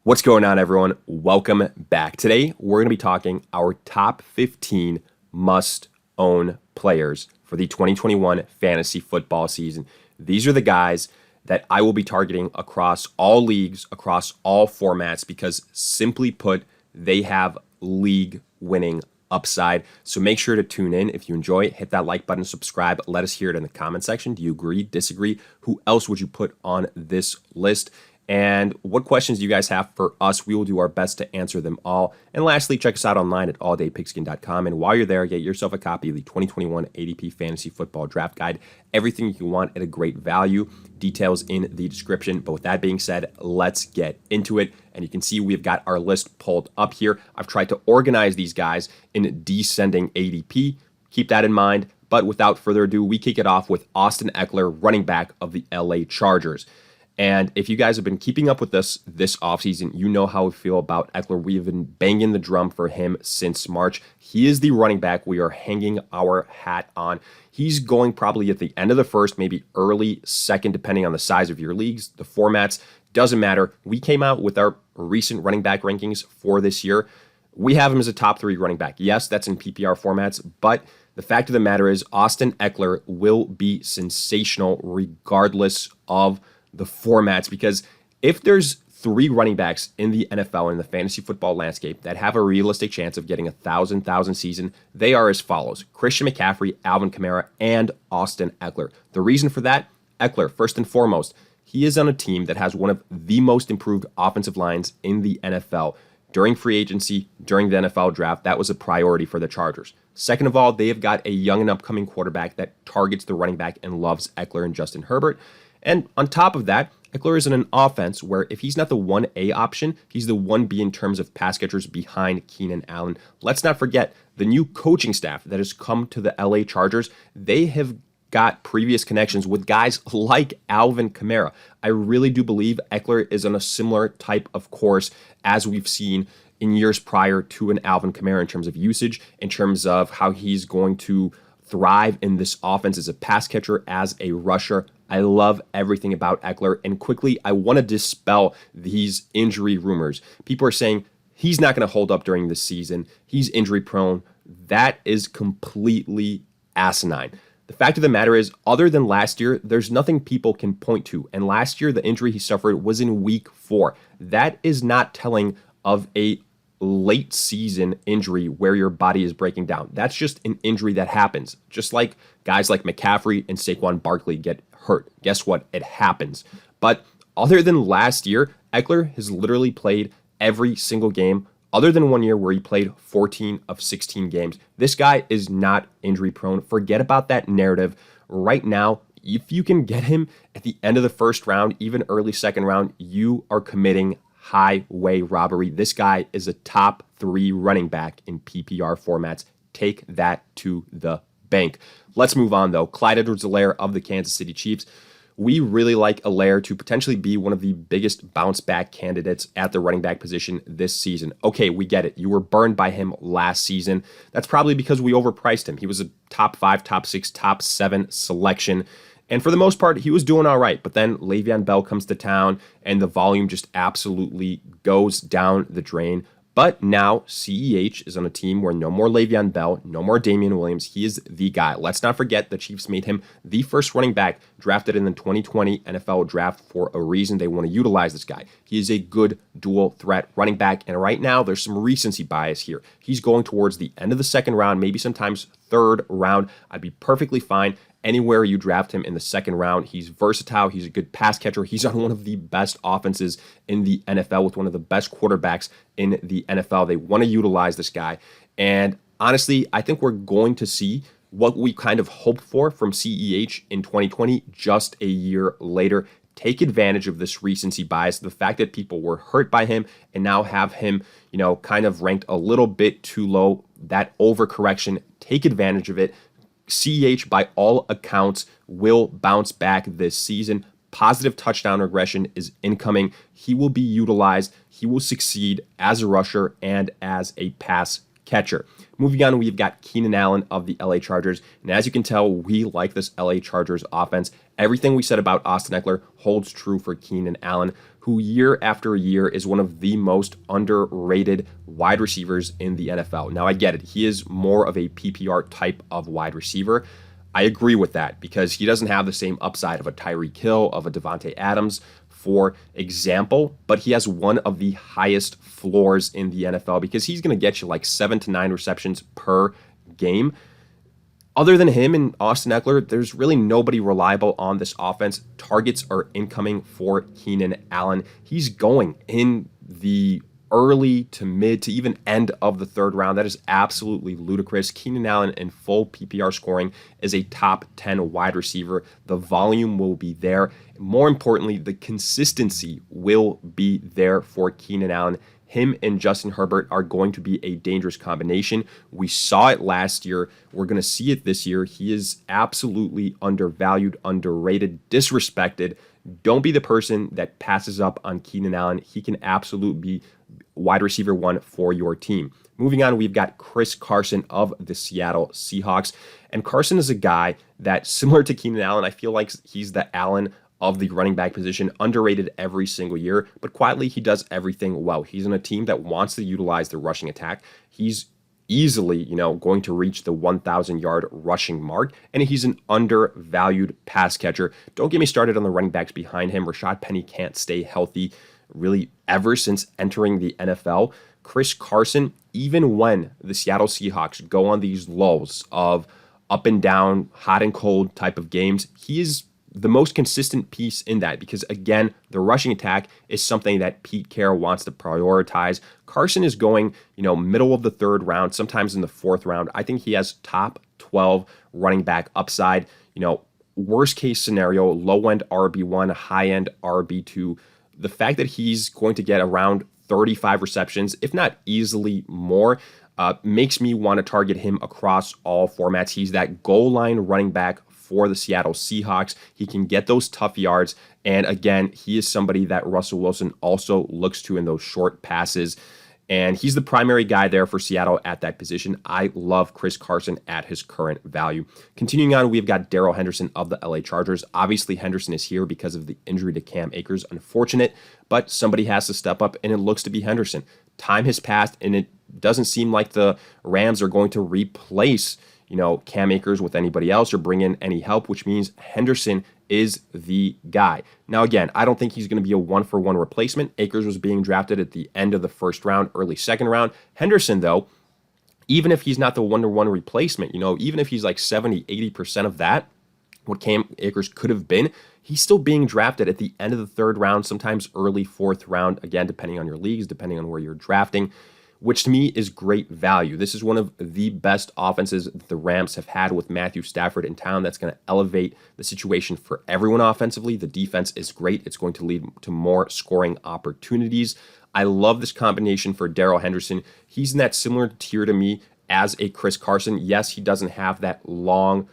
What's going on, everyone? Welcome back. Today, we're going to be talking our top 15 must-own players for the 2021 fantasy football season. These are the guys that I will be targeting across all leagues, across all formats, because simply put, they have league-winning upside. So make sure to tune in. If you enjoy it, hit that like button, subscribe. Let us hear it in the comment section. Do you agree, disagree? Who else would you put on this list? And what questions do you guys have for us? We will do our best to answer them all. And lastly, check us out online at alldaypigskin.com. And while you're there, get yourself a copy of the 2021 ADP Fantasy Football Draft Guide. Everything you want at a great value. Details in the description. But with that being said, let's get into it. And you can see we've got our list pulled up here. I've tried to organize these guys in descending ADP. Keep that in mind. But without further ado, we kick it off with Austin Ekeler, running back of the LA Chargers. And if you guys have been keeping up with us this offseason, you know how we feel about Ekeler. We have been banging the drum for him since March. He is the running back we are hanging our hat on. He's going probably at the end of the first, maybe early second, depending on the size of your leagues, the formats. Doesn't matter. We came out with our recent running back rankings for this year. We have him as a top 3 running back. Yes, that's in PPR formats, but the fact of the matter is Austin Ekeler will be sensational regardless of the formats, because if there's 3 running backs in the NFL in the fantasy football landscape that have a realistic chance of getting 1,000 season, they are as follows: Christian McCaffrey, Alvin Kamara, and Austin Ekeler. The reason for that, Ekeler, first and foremost, he is on a team that has one of the most improved offensive lines in the NFL. During free agency, during the NFL draft, that was a priority for the Chargers. Second of all, they have got a young and upcoming quarterback that targets the running back and loves Ekeler and Justin Herbert. And on top of that, Ekeler is in an offense where if he's not the 1A option, he's the 1B in terms of pass catchers behind Keenan Allen. Let's not forget the new coaching staff that has come to the LA Chargers. They have got previous connections with guys like Alvin Kamara. I really do believe Ekeler is on a similar type of course as we've seen in years prior to an Alvin Kamara in terms of usage, in terms of how he's going to thrive in this offense as a pass catcher, as a rusher. I love everything about Ekeler. And quickly, I want to dispel these injury rumors. People are saying he's not going to hold up during this season. He's injury prone. That is completely asinine. The fact of the matter is, other than last year, there's nothing people can point to. And last year, the injury he suffered was in week 4. That is not telling of a late season injury where your body is breaking down. That's just an injury that happens. Just like guys like McCaffrey and Saquon Barkley get hurt. Guess what? It happens. But other than last year, Ekeler has literally played every single game, other than one year where he played 14 of 16 games. This guy is not injury prone. Forget about that narrative. Right now, if you can get him at the end of the first round, even early second round, you are committing highway robbery. This guy is a top 3 running back in PPR formats. Take that to the bank. Let's move on, though. Clyde Edwards-Helaire of the Kansas City Chiefs. We really like Helaire to potentially be one of the biggest bounce-back candidates at the running back position this season. Okay, we get it. You were burned by him last season. That's probably because we overpriced him. He was a top 5, top 6, top 7 selection. And for the most part, he was doing all right. But then Le'Veon Bell comes to town, and the volume just absolutely goes down the drain. But now CEH is on a team where no more Le'Veon Bell, no more Damian Williams. He is the guy. Let's not forget the Chiefs made him the first running back drafted in the 2020 NFL draft for a reason. They want to utilize this guy. He is a good dual threat running back. And right now there's some recency bias here. He's going towards the end of the second round, maybe sometimes third round. I'd be perfectly fine anywhere you draft him in the second round. He's versatile. He's a good pass catcher. He's on one of the best offenses in the NFL with one of the best quarterbacks in the NFL. They want to utilize this guy. And honestly, I think we're going to see what we kind of hoped for from CEH in 2020 just a year later. Take advantage of this recency bias, the fact that people were hurt by him and now have him, kind of ranked a little bit too low. That overcorrection, take advantage of it. CEH, by all accounts, will bounce back this season. Positive touchdown regression is incoming. He will be utilized. He will succeed as a rusher and as a pass catcher. Moving on, we've got Keenan Allen of the LA Chargers. And as you can tell, we like this LA Chargers offense. Everything we said about Austin Ekeler holds true for Keenan Allen. who year after year is one of the most underrated wide receivers in the NFL. Now, I get it. He is more of a PPR type of wide receiver. I agree with that because he doesn't have the same upside of a Tyreek Hill, of a Devontae Adams, for example, but he has one of the highest floors in the NFL because he's going to get you like 7 to 9 receptions per game. Other than him and Austin Ekeler, there's really nobody reliable on this offense. Targets are incoming for Keenan Allen. He's going in the early to mid to even end of the third round. That is absolutely ludicrous. Keenan Allen in full PPR scoring is a top 10 wide receiver. The volume will be there. More importantly, the consistency will be there for Keenan Allen. Him and Justin Herbert are going to be a dangerous combination. We saw it last year. We're going to see it this year. He is absolutely undervalued, underrated, disrespected. Don't be the person that passes up on Keenan Allen. He can absolutely be wide receiver 1 for your team. Moving on, we've got Chris Carson of the Seattle Seahawks. And Carson is a guy that, similar to Keenan Allen, I feel like he's the Allen of the running back position, underrated every single year, but quietly he does everything well. He's in a team that wants to utilize the rushing attack. He's easily, going to reach the 1,000-yard rushing mark, and he's an undervalued pass catcher. Don't get me started on the running backs behind him. Rashad Penny can't stay healthy really ever since entering the NFL. Chris Carson, even when the Seattle Seahawks go on these lulls of up and down, hot and cold type of games, he is the most consistent piece in that because, again, the rushing attack is something that Pete Carroll wants to prioritize. Carson is going, middle of the third round, sometimes in the fourth round. I think he has top 12 running back upside. Worst case scenario, low end RB1, high end RB2. The fact that he's going to get around 35 receptions, if not easily more, makes me want to target him across all formats. He's that goal line running back for the Seattle Seahawks. He can get those tough yards. And again, he is somebody that Russell Wilson also looks to in those short passes. And he's the primary guy there for Seattle at that position. I love Chris Carson at his current value. Continuing on, we've got Darrell Henderson of the LA Chargers. Obviously, Henderson is here because of the injury to Cam Akers. Unfortunate, but somebody has to step up, and it looks to be Henderson. Time has passed, and it doesn't seem like the Rams are going to replace Cam Akers with anybody else or bring in any help, which means Henderson is the guy. Now, again, I don't think he's going to be a one-for-one replacement. Akers was being drafted at the end of the first round, early second round. Henderson, though, even if he's not the one-to-one replacement, even if he's like 70, 80% of that, what Cam Akers could have been, he's still being drafted at the end of the third round, sometimes early fourth round, again, depending on your leagues, depending on where you're drafting, which to me is great value. This is one of the best offenses the Rams have had with Matthew Stafford in town. That's going to elevate the situation for everyone offensively. The defense is great. It's going to lead to more scoring opportunities. I love this combination for Darrell Henderson. He's in that similar tier to me as a Chris Carson. Yes, he doesn't have that long,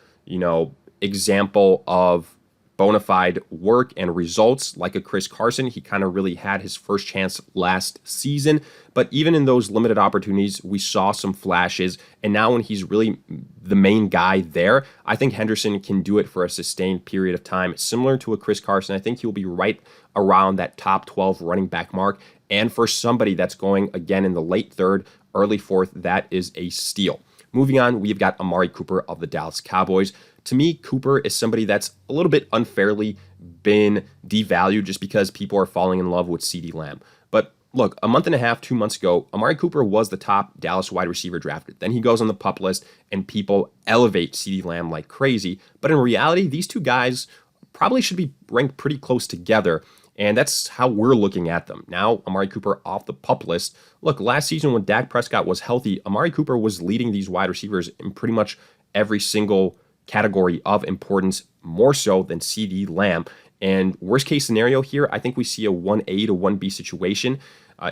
example of bona fide work and results like a Chris Carson. He kind of really had his first chance last season, but even in those limited opportunities, we saw some flashes, and now when he's really the main guy there, I think Henderson can do it for a sustained period of time. Similar to a Chris Carson, I think he'll be right around that top 12 running back mark, and for somebody that's going, again, in the late third, early fourth, that is a steal. Moving on, we've got Amari Cooper of the Dallas Cowboys. To me, Cooper is somebody that's a little bit unfairly been devalued just because people are falling in love with CeeDee Lamb. But look, a month and a half, 2 months ago, Amari Cooper was the top Dallas wide receiver drafted. Then he goes on the PUP list and people elevate CeeDee Lamb like crazy. But in reality, these two guys probably should be ranked pretty close together. And that's how we're looking at them. Now, Amari Cooper off the PUP list. Look, last season when Dak Prescott was healthy, Amari Cooper was leading these wide receivers in pretty much every single category of importance, more so than CeeDee Lamb. And worst case scenario here, I think we see a 1A to 1B situation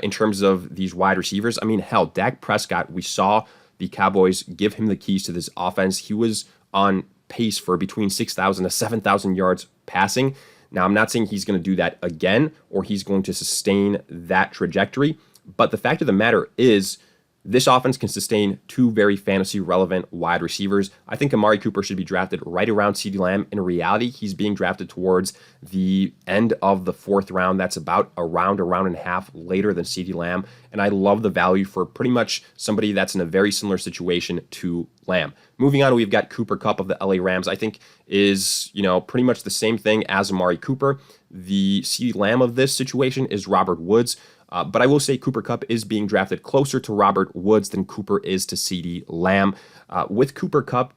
in terms of these wide receivers. I mean, hell, Dak Prescott, we saw the Cowboys give him the keys to this offense. He was on pace for between 6,000 to 7,000 yards passing. Now, I'm not saying he's going to do that again or he's going to sustain that trajectory, but the fact of the matter is this offense can sustain two very fantasy relevant wide receivers. I think Amari Cooper should be drafted right around CeeDee Lamb. In reality, he's being drafted towards the end of the fourth round. That's about a round and a half later than CeeDee Lamb. And I love the value for pretty much somebody that's in a very similar situation to Lamb. Moving on, we've got Cooper Kupp of the LA Rams. I think is, pretty much the same thing as Amari Cooper. The CeeDee Lamb of this situation is Robert Woods. But I will say Cooper Kupp is being drafted closer to Robert Woods than Cooper is to CeeDee Lamb. With Cooper Kupp,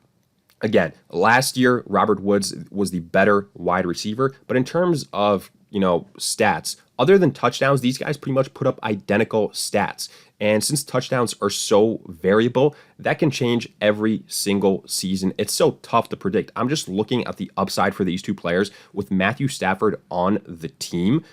again, last year, Robert Woods was the better wide receiver. But in terms of, stats, other than touchdowns, these guys pretty much put up identical stats. And since touchdowns are so variable, that can change every single season. It's so tough to predict. I'm just looking at the upside for these two players with Matthew Stafford on the team.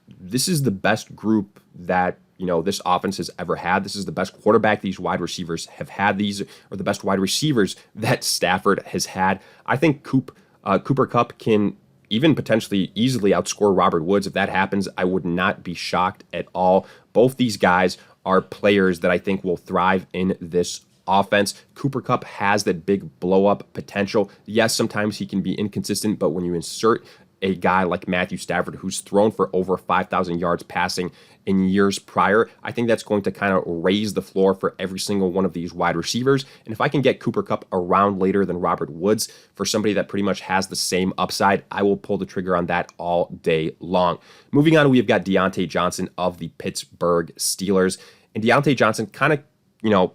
This is the best group that this offense has ever had. This is the best quarterback these wide receivers have had. These are the best wide receivers that Stafford has had. I think Cooper Kupp can even potentially easily outscore Robert Woods. If that happens, I would not be shocked at all. Both these guys are players that I think will thrive in this offense. Cooper Kupp has that big blow-up potential. Yes, sometimes he can be inconsistent, but when you insert a guy like Matthew Stafford, who's thrown for over 5,000 yards passing in years prior, I think that's going to kind of raise the floor for every single one of these wide receivers. And if I can get Cooper Kupp around later than Robert Woods for somebody that pretty much has the same upside, I will pull the trigger on that all day long. Moving on, we've got Deontay Johnson of the Pittsburgh Steelers. And Deontay Johnson kind of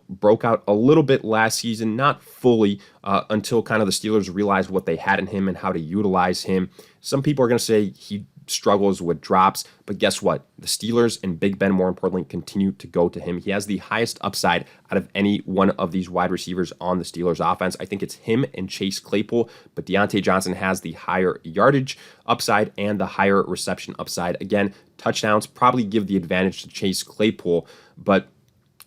broke out a little bit last season, not fully until kind of the Steelers realized what they had in him and how to utilize him. Some people are going to say he struggles with drops, but guess what? The Steelers and Big Ben, more importantly, continue to go to him. He has the highest upside out of any one of these wide receivers on the Steelers offense. I think it's him and Chase Claypool, but Deontay Johnson has the higher yardage upside and the higher reception upside. Again, touchdowns probably give the advantage to Chase Claypool, but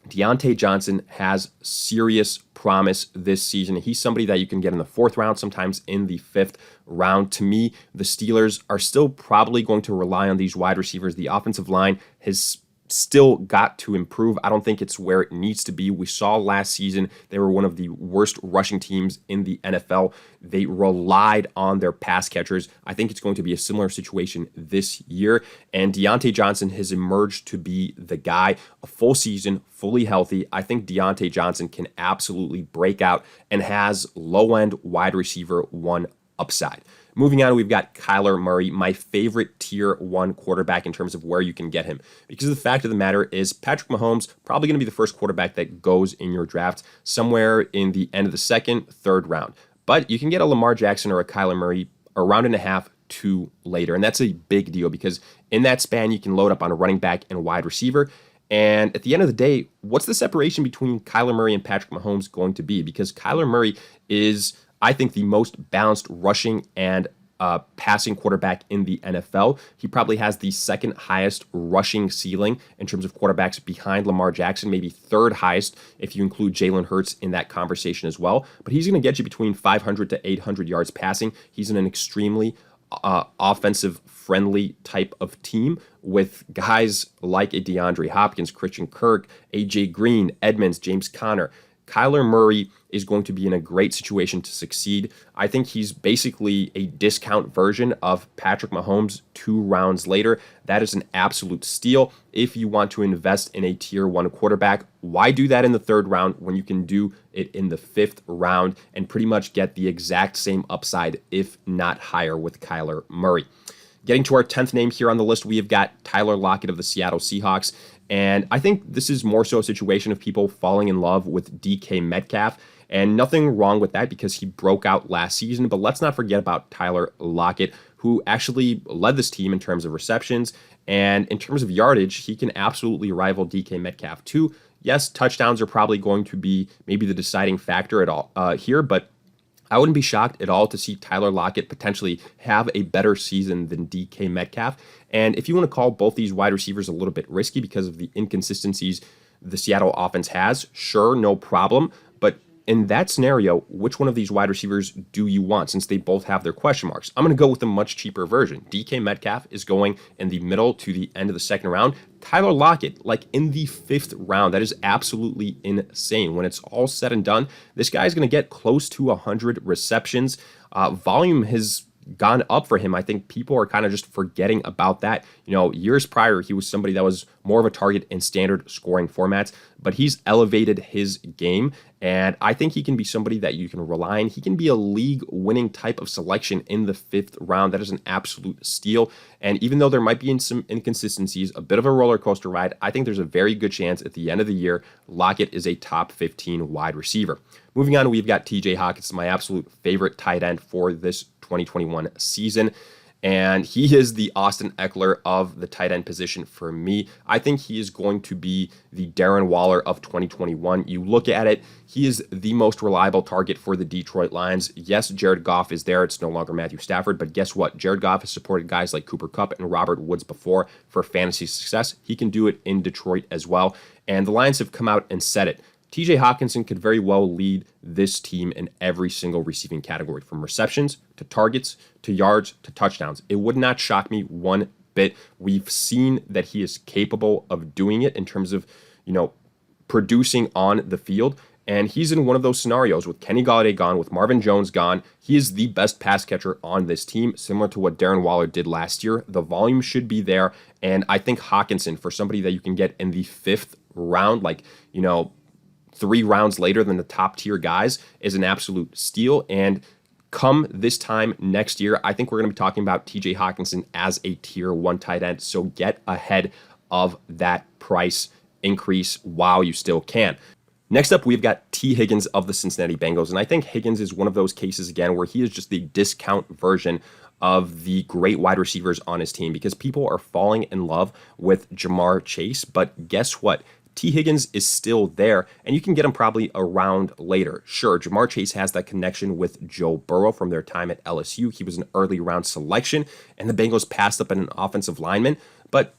Deontay Johnson has serious promise this season. He's somebody that you can get in the fourth round, sometimes in the fifth round. To me, the Steelers are still probably going to rely on these wide receivers. The offensive line has still got to improve. I don't think it's where it needs to be. We saw last season they were one of the worst rushing teams in the NFL. They relied on their pass catchers. I think it's going to be a similar situation this year. And Deontay Johnson has emerged to be the guy. A full season, fully healthy. I think Deontay Johnson can absolutely break out and has low-end wide receiver one upside. Moving on, we've got Kyler Murray, my favorite tier one quarterback in terms of where you can get him. Because the fact of the matter is Patrick Mahomes probably going to be the first quarterback that goes in your draft somewhere in the end of the second, third round. But you can get a Lamar Jackson or a Kyler Murray a round and a half to later. And that's a big deal because in that span, you can load up on a running back and a wide receiver. And at the end of the day, what's the separation between Kyler Murray and Patrick Mahomes going to be? Because Kyler Murray is, I think, the most balanced rushing and passing quarterback in the NFL. He probably has the second highest rushing ceiling in terms of quarterbacks behind Lamar Jackson, maybe third highest if you include Jalen Hurts in that conversation as well. But he's going to get you between 500 to 800 yards passing. He's in an extremely offensive-friendly type of team with guys like a DeAndre Hopkins, Christian Kirk, A.J. Green, Edmonds, James Conner. Kyler Murray is going to be in a great situation to succeed. I think he's basically a discount version of Patrick Mahomes 2 rounds later. That is an absolute steal. If you want to invest in a tier one quarterback, why do that in the third round when you can do it in the fifth round and pretty much get the exact same upside, if not higher, with Kyler Murray? Getting to our 10th name here on the list, we have got Tyler Lockett of the Seattle Seahawks. And I think this is more so a situation of people falling in love with DK Metcalf. And nothing wrong with that because he broke out last season. But let's not forget about Tyler Lockett, who actually led this team in terms of receptions. And in terms of yardage, he can absolutely rival DK Metcalf too. Yes, touchdowns are probably going to be maybe the deciding factor at all here, but I wouldn't be shocked at all to see Tyler Lockett potentially have a better season than DK Metcalf. And if you want to call both these wide receivers a little bit risky because of the inconsistencies the Seattle offense has, sure, no problem. But in that scenario, which one of these wide receivers do you want, since they both have their question marks? I'm going to go with the much cheaper version. DK Metcalf is going in the middle to the end of the second round. Tyler Lockett, like in the 5th round. That is absolutely insane. When it's all said and done, this guy is going to get close to 100 receptions. Volume has gone up for him. I think people are kind of just forgetting about that. Years prior, he was somebody that was more of a target in standard scoring formats, but he's elevated his game, and I think he can be somebody that you can rely on. He can be a league-winning type of selection in the 5th round. That is an absolute steal, and even though there might be some inconsistencies, a bit of a roller coaster ride, I think there's a very good chance at the end of the year, Lockett is a top 15 wide receiver. Moving on, we've got TJ Hawkins, my absolute favorite tight end for this 2021 season. And he is the Austin Ekeler of the tight end position for me. I think he is going to be the Darren Waller of 2021. You look at it, he is the most reliable target for the Detroit Lions. Yes, Jared Goff is there. It's no longer Matthew Stafford. But guess what? Jared Goff has supported guys like Cooper Kupp and Robert Woods before for fantasy success. He can do it in Detroit as well. And the Lions have come out and said it. TJ Hawkinson could very well lead this team in every single receiving category, from receptions to targets to yards to touchdowns. It would not shock me one bit. We've seen that he is capable of doing it in terms of, producing on the field. And he's in one of those scenarios with Kenny Golladay gone, with Marvin Jones gone. He is the best pass catcher on this team, similar to what Darren Waller did last year. The volume should be there. And I think Hawkinson, for somebody that you can get in the 5th round, 3 rounds later than the top tier guys, is an absolute steal. And come this time next year, I think we're going to be talking about TJ Hawkinson as a tier 1 tight end. So get ahead of that price increase while you still can. Next up, we've got T. Higgins of the Cincinnati Bengals. And I think Higgins is one of those cases, again, where he is just the discount version of the great wide receivers on his team, because people are falling in love with Jamar Chase. But guess what? T. Higgins is still there, and you can get him probably a round later. Sure, Jamar Chase has that connection with Joe Burrow from their time at LSU. He was an early round selection, and the Bengals passed up an offensive lineman, but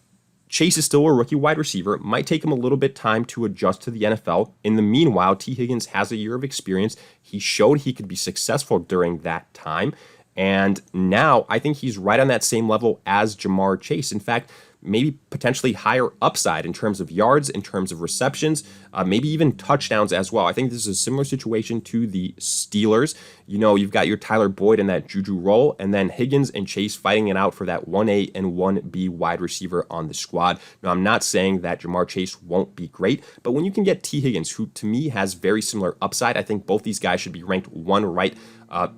Chase is still a rookie wide receiver. It might take him a little bit time to adjust to the NFL. In the meanwhile, T. Higgins has a year of experience. He showed he could be successful during that time, and now I think he's right on that same level as Jamar Chase. In fact, maybe potentially higher upside in terms of yards, in terms of receptions, maybe even touchdowns as well. I think this is a similar situation to the Steelers. You've got your Tyler Boyd in that Juju role, and then Higgins and Chase fighting it out for that 1A and 1B wide receiver on the squad. Now, I'm not saying that Jamar Chase won't be great, but when you can get T. Higgins, who to me has very similar upside, I think both these guys should be ranked one right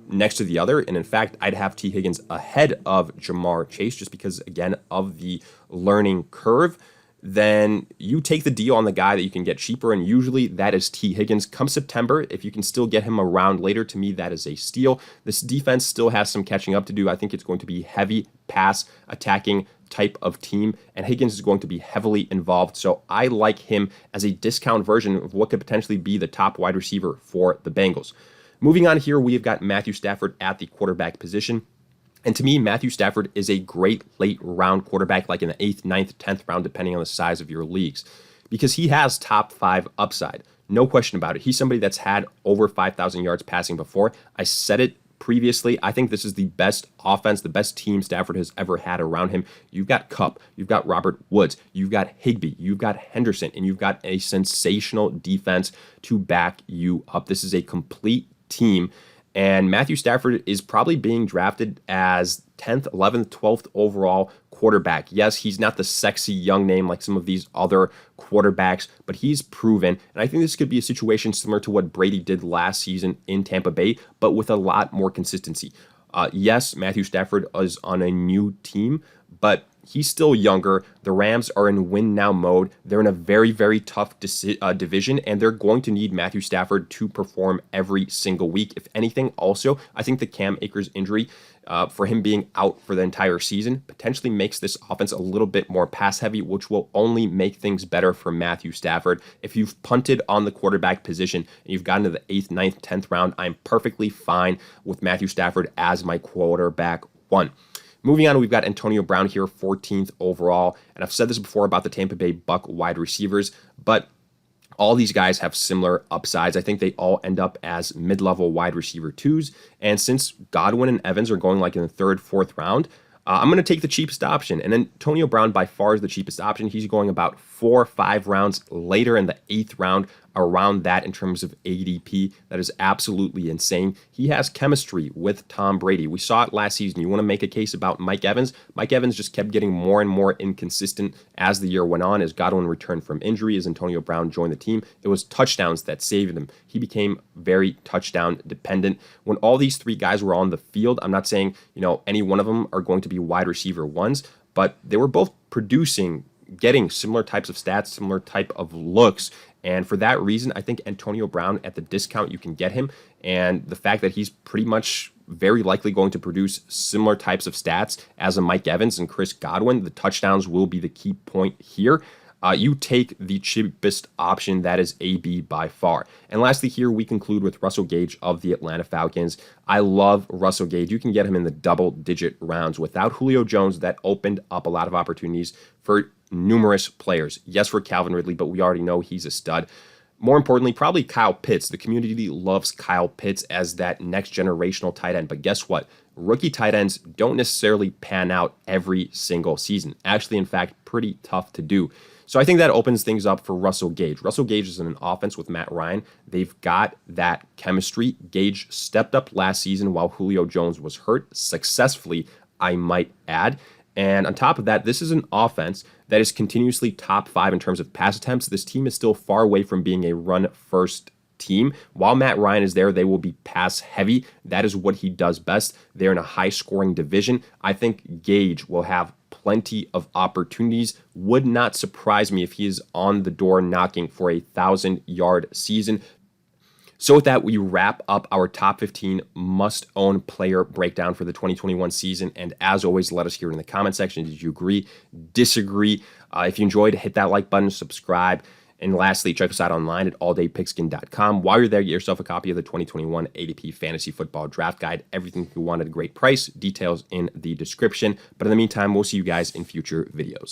next to the other. And in fact, I'd have T. Higgins ahead of Jamar Chase just because, again, of the learning curve. Then you take the deal on the guy that you can get cheaper, and usually that is T. Higgins. Come September, if you can still get him around later, to me, that is a steal. This defense still has some catching up to do. I think it's going to be heavy pass attacking type of team, and Higgins is going to be heavily involved. So I like him as a discount version of what could potentially be the top wide receiver for the Bengals. Moving on here, we've got Matthew Stafford at the quarterback position. And to me, Matthew Stafford is a great late round quarterback, like in the 8th, 9th, 10th round, depending on the size of your leagues, because he has top 5 upside. No question about it. He's somebody that's had over 5,000 yards passing before. I said it previously. I think this is the best offense, the best team Stafford has ever had around him. You've got Kupp, you've got Robert Woods, you've got Higbee, you've got Henderson, and you've got a sensational defense to back you up. This is a complete team. And Matthew Stafford is probably being drafted as 10th, 11th, 12th overall quarterback. Yes, he's not the sexy young name like some of these other quarterbacks, but he's proven. And I think this could be a situation similar to what Brady did last season in Tampa Bay, but with a lot more consistency. Yes, Matthew Stafford is on a new team, but he's still younger. The Rams are in win now mode. They're in a very, very tough division, and they're going to need Matthew Stafford to perform every single week. If anything, also, I think the Cam Akers injury, for him being out for the entire season, potentially makes this offense a little bit more pass heavy, which will only make things better for Matthew Stafford. If you've punted on the quarterback position and you've gotten to the 8th, 9th, 10th round, I'm perfectly fine with Matthew Stafford as my quarterback 1. Moving on, we've got Antonio Brown here, 14th overall. And I've said this before about the Tampa Bay Buck wide receivers, but All these guys have similar upsides. I think they all end up as mid-level wide receiver 2s. And since Godwin and Evans are going like in the 3rd, 4th round, I'm going to take the cheapest option. And then Antonio Brown by far is the cheapest option. He's going about 4 or 5 rounds later in the 8th round, around that in terms of ADP. That is absolutely insane. He has chemistry with Tom Brady. We saw it last season. You want to make a case about Mike Evans? Mike Evans just kept getting more and more inconsistent as the year went on, as Godwin returned from injury, as Antonio Brown joined the team. It was touchdowns that saved him. He became very touchdown dependent. When all these 3 guys were on the field, I'm not saying, any one of them are going to be wide receiver 1s, but they were both producing, getting similar types of stats, similar type of looks. And for that reason, I think Antonio Brown, at the discount you can get him, and the fact that he's pretty much very likely going to produce similar types of stats as a Mike Evans and Chris Godwin, the touchdowns will be the key point here. You take the cheapest option, that is AB by far. And lastly here, we conclude with Russell Gage of the Atlanta Falcons. I love Russell Gage. You can get him in the double-digit rounds. Without Julio Jones, that opened up a lot of opportunities for numerous players. Yes, for Calvin Ridley, but we already know he's a stud. More importantly, probably Kyle Pitts. The community loves Kyle Pitts as that next generational tight end. But guess what? Rookie tight ends don't necessarily pan out every single season. Actually, in fact, pretty tough to do. So I think that opens things up for Russell Gage. Russell Gage is in an offense with Matt Ryan. They've got that chemistry. Gage stepped up last season while Julio Jones was hurt, successfully, I might add. And on top of that, this is an offense that is continuously top 5 in terms of pass attempts. This team is still far away from being a run-first team. While Matt Ryan is there, they will be pass heavy. That is what he does best. They're in a high-scoring division. I think Gage will have plenty of opportunities. Would not surprise me if he is on the door knocking for a 1,000-yard season. So with that, we wrap up our top 15 must-own player breakdown for the 2021 season. And as always, let us hear in the comment section. Did you agree? Disagree? If you enjoyed, hit that like button, subscribe. And lastly, check us out online at alldaypigskin.com. While you're there, get yourself a copy of the 2021 ADP Fantasy Football Draft Guide. Everything you want at a great price. Details in the description. But in the meantime, we'll see you guys in future videos.